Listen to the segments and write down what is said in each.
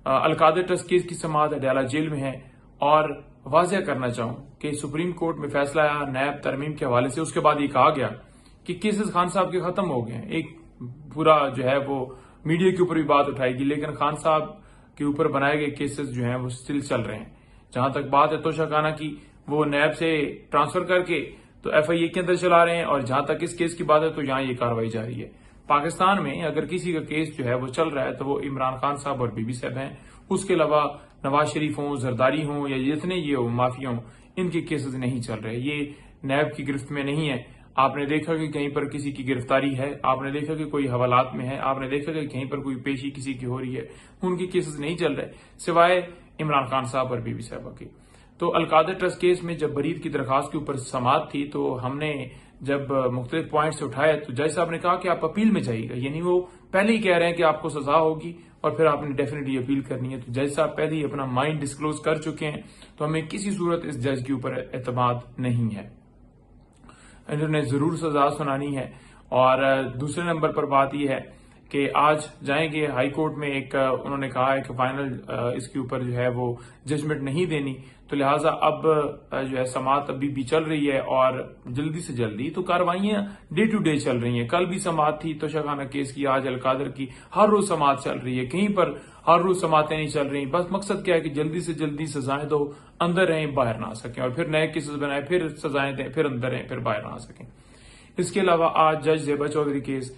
القادر trust case کی سماعت Adiala jail میں ہے، اور واضح کرنا چاہوں کہ سپریم کورٹ میں فیصلہ آیا نیب ترمیم کے حوالے سے، اس کے بعد یہ کہا گیا کہ کیسز خان صاحب کے ختم ہو گئے ہیں۔ ایک پورا جو ہے وہ میڈیا کے اوپر بھی بات اٹھائی گی، لیکن خان صاحب کے اوپر بنائے گئے کیسز جو ہیں وہ سٹل چل رہے ہیں۔ جہاں تک بات ہے توشہ خانہ کی، وہ نیب سے ٹرانسفر کر کے تو ایف آئی اے کے اندر چلا رہے ہیں، اور جہاں تک اس کیس کی بات ہے تو یہاں یہ کاروائی جاری ہے۔ پاکستان میں اگر کسی کا کیس جو ہے وہ چل رہا ہے تو وہ عمران خان صاحب اور بی بی صاحب ہیں، اس کے علاوہ نواز شریف ہوں، زرداری ہوں، یا جتنے یہ مافیا ہوں، ان کے کیسز نہیں چل رہے۔ یہ نیب کی گرفت میں نہیں ہے۔ آپ نے دیکھا کہ کہیں پر کسی کی گرفتاری ہے، آپ نے دیکھا کہ کوئی حوالات میں ہے، آپ نے دیکھا کہ کہیں پر کوئی پیشی کسی کی ہو رہی ہے، ان کے کیسز نہیں چل رہے سوائے عمران خان صاحب اور بی بی صاحبہ کے۔ تو القادر ٹرسٹ کیس میں جب برید کی درخواست کے اوپر سماعت تھی تو ہم نے جب مختلف پوائنٹس اٹھائے تو جج صاحب نے کہا کہ آپ اپیل میں جائیے گا، یعنی وہ پہلے ہی کہہ رہے ہیں کہ آپ کو سزا ہوگی اور پھر آپ نے ڈیفینیٹلی اپیل کرنی ہے۔ تو جج صاحب پہلے ہی اپنا مائنڈ ڈسکلوز کر چکے ہیں، تو ہمیں کسی صورت اس جج کے اوپر اعتماد نہیں ہے۔ انہوں نے ضرور سزا سنانی ہے۔ اور دوسرے نمبر پر بات یہ ہے کہ آج جائیں گے ہائی کورٹ میں، ایک انہوں نے کہا ہے کہ فائنل اس کے اوپر جو ہے وہ ججمنٹ نہیں دینی، تو لہٰذا اب جو ہے سماعت ابھی بھی چل رہی ہے، اور جلدی سے جلدی تو کاروائیاں ڈے ٹو ڈے چل رہی ہیں۔ کل بھی سماعت تھی توشہ خانہ کیس کی، آج القادر کی، ہر روز سماعت چل رہی ہے، کہیں پر ہر روز سماعتیں نہیں چل رہی۔ بس مقصد کیا ہے کہ جلدی سے جلدی سزائیں دو، اندر رہیں باہر نہ آ سکیں، اور پھر نئے کیسز بنائیں، پھر سزائیں دیں، پھر اندر رہیں، پھر باہر نہ آ سکیں۔ اس کے علاوہ آج جج زیبا چودھری کیس،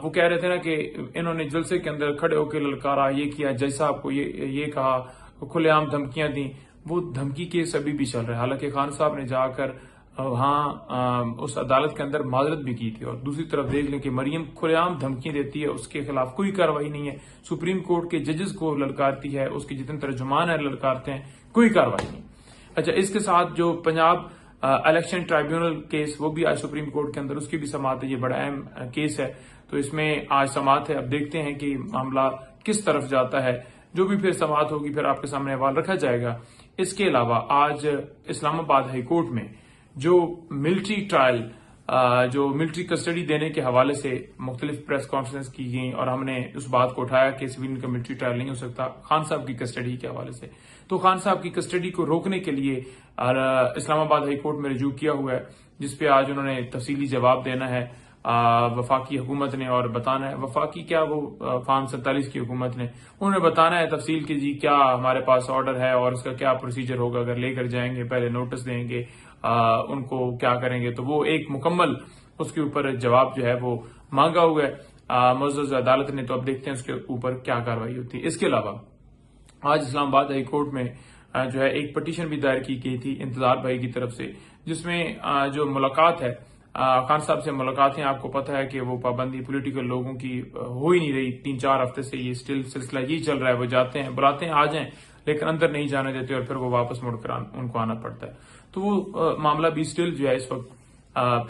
وہ کہہ رہے تھے نا کہ انہوں نے جلسے کے اندر کھڑے ہو کے للکارا، یہ کیا، جج صاحب کو یہ کہا، کھلے عام دھمکیاں دیں۔ وہ دھمکی کیس ابھی بھی چل رہا ہے، حالانکہ خان صاحب نے جا کر وہاں اس عدالت کے اندر معذرت بھی کی تھی، اور دوسری طرف دیکھ لیں کہ مریم کھلے عام دھمکیاں دیتی ہے، اس کے خلاف کوئی کاروائی نہیں ہے۔ سپریم کورٹ کے ججز کو للکارتی ہے، اس کے جتنے ترجمان ہیں للکارتے ہیں، کوئی کاروائی نہیں۔ اچھا، اس کے ساتھ جو پنجاب الیکشن ٹرائیبیونل کیس، وہ بھی آج سپریم کورٹ کے اندر اس کی بھی سماعت ہے۔ یہ بڑا اہم کیس ہے، تو اس میں آج سماعت ہے۔ اب دیکھتے ہیں کہ معاملہ کس طرف جاتا ہے، جو بھی پھر سماعت ہوگی پھر آپ کے سامنے حوال رکھا جائے گا۔ اس کے علاوہ آج اسلام آباد ہائی کورٹ میں جو ملٹری ٹرائل، جو ملٹری کسٹڈی دینے کے حوالے سے مختلف پریس کانفرنس کی گئی، اور ہم نے اس بات کو اٹھایا کہ سویلین کا ملٹری ٹرائل نہیں ہو سکتا خان صاحب کی کسٹڈی کے حوالے سے، تو خان صاحب کی کسٹڈی کو روکنے کے لیے اسلام آباد ہائی کورٹ میں رجوع کیا ہوا ہے، جس پہ آج انہوں نے تفصیلی جواب دینا ہے وفاقی حکومت نے، اور بتانا ہے وفاقی کیا، وہ فارم 47 کی حکومت نے، انہوں نے بتانا ہے تفصیل کہ جی کیا ہمارے پاس آرڈر ہے اور اس کا کیا پروسیجر ہوگا، اگر لے کر جائیں گے، پہلے نوٹس دیں گے، ان کو کیا کریں گے، تو وہ ایک مکمل اس کے اوپر جواب جو ہے وہ مانگا ہوا ہے معزز عدالت نے۔ تو اب دیکھتے ہیں اس کے اوپر کیا کاروائی ہوتی ہے۔ اس کے علاوہ آج اسلام آباد ہائی کورٹ میں جو ہے ایک پٹیشن بھی دائر کی گئی تھی انتظار بھائی کی طرف سے، جس میں جو ملاقات ہے خان صاحب سے ملاقاتیں، آپ کو پتہ ہے کہ وہ پابندی پولیٹیکل لوگوں کی ہو ہی نہیں رہی، 3-4 ہفتے سے یہ سلسلہ یہی چل رہا ہے۔ وہ جاتے ہیں، بلاتے ہیں، آ جائیں، لیکن اندر نہیں جانے دیتے، اور پھر وہ واپس مڑ کر ان کو آنا پڑتا ہے۔ تو وہ معاملہ بھی سٹل جو ہے اس وقت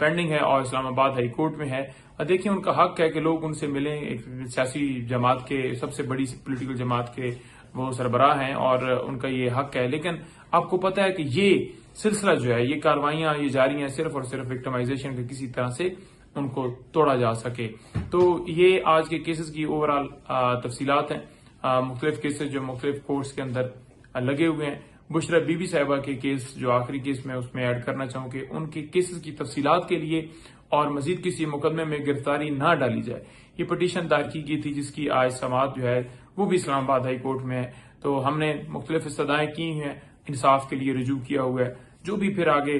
پینڈنگ ہے، اور اسلام آباد ہائی کورٹ میں ہے۔ دیکھیں، ان کا حق ہے کہ لوگ ان سے ملیں، ایک سیاسی جماعت کے، سب سے بڑی پولیٹیکل جماعت کے وہ سربراہ ہیں، اور ان کا یہ حق ہے، لیکن آپ کو پتہ ہے کہ یہ سلسلہ جو ہے، یہ کاروائیاں یہ جاری ہیں صرف اور صرف وکٹمائزیشن کے کسی طرح سے ان کو توڑا جا سکے۔ تو یہ آج کے کیسز کی اوورآل تفصیلات ہیں، مختلف کیسز جو مختلف کورٹس کے اندر لگے ہوئے ہیں۔ بشرا بی بی صاحبہ کے کیس جو آخری کیس میں اس میں ایڈ کرنا چاہوں کہ ان کے کیسز کی تفصیلات کے لیے اور مزید کسی مقدمے میں گرفتاری نہ ڈالی جائے، یہ پٹیشن دائر کی گئی تھی، جس کی آج سماعت جو ہے وہ بھی اسلام آباد ہائی کورٹ میں ہے۔ تو ہم نے مختلف استدعائیں کی ہیں، انصاف کے لیے رجوع کیا ہوا ہے، جو بھی پھر آگے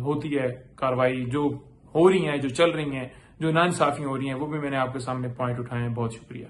ہوتی ہے کاروائی، جو ہو رہی ہیں، جو چل رہی ہیں، جو ناانصافیاں ہو رہی ہیں، وہ بھی میں نے آپ کے سامنے پوائنٹ اٹھائے ہیں۔ بہت شکریہ۔